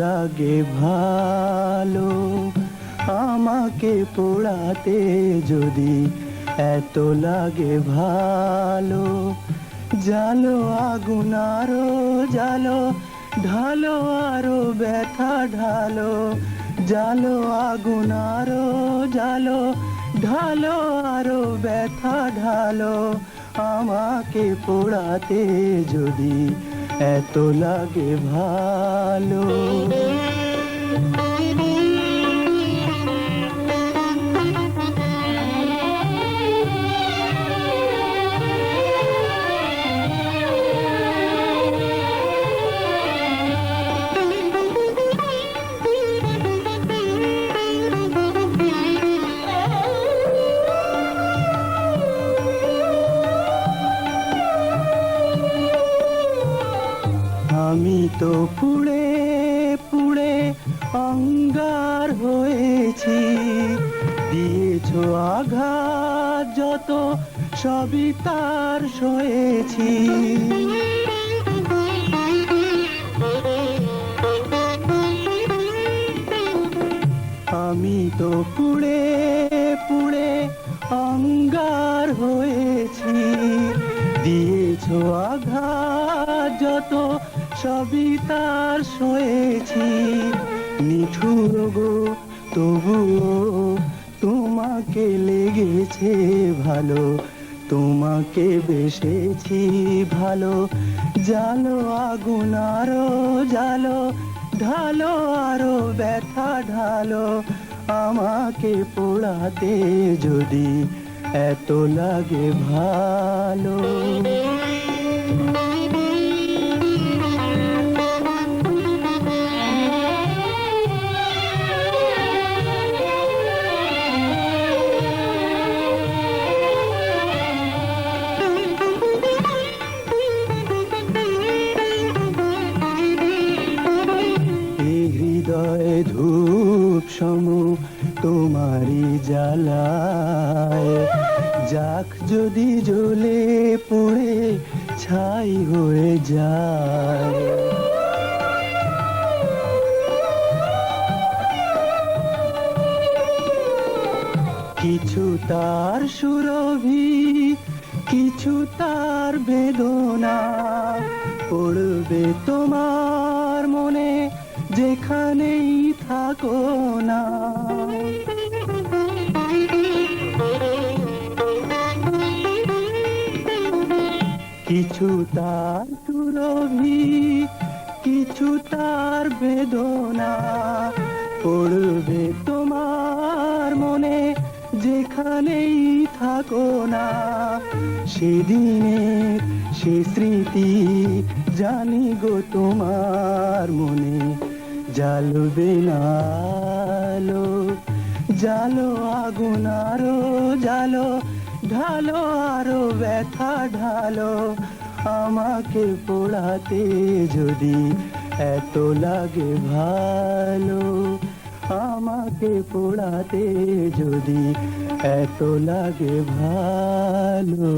লাগে ভালো আমাকে পোড়াতে, যদি এত লাগে ভালো, জালো আগুন আরো জালো, ঢালো আরো ব্যথা ঢালো, জালো আগুন আরো জালো, ঢালো আরো ব্যথা ঢালো, আমাকে পোড়াতে যদি এত লাগে ভালো। আমি তো পুড়ে পুড়ে অঙ্গার হয়েছি, দিয়েছো আঘাত যত সবই তার সয়েছি। আমি তো পুড়ে পুড়ে অঙ্গার হয়েছি, দিয়েছো আঘাত যত সবই তার সয়েছি। নিঠুর গো তবুও তোমাকে লেগেছে ভালো, তোমাকে বেসেছি ভালো, জালো আগুন আরো জালো, ঢালো আরো ব্যথা ঢালো, আমাকে পোড়াতে যদি এত লাগে ভালো। হৃদয় ধূপ সম তোমারি জ্বালায়, যাক যদি জ্বলে পুড়ে ছাই হয়ে যায়। কিছু তার সুরভি, কিছু তার বেদনা, পড়বে তোমার মনে যেখানেই থাকো না। কিছু তার সুরভি, কিছু তার বেদনা, পড়বে তোমার মনে যেখানেই থাকো না। সেদিনের সে স্মৃতি জানি গো তোমার মনে জ্বালবে না আলো, জালো আগুন আরো জালো, ঢালো আরো ব্যথা ঢালো, আমাকে পোড়াতে যদি এত লাগে ভালো, আমাকে পোড়াতে যদি এত লাগে ভালো।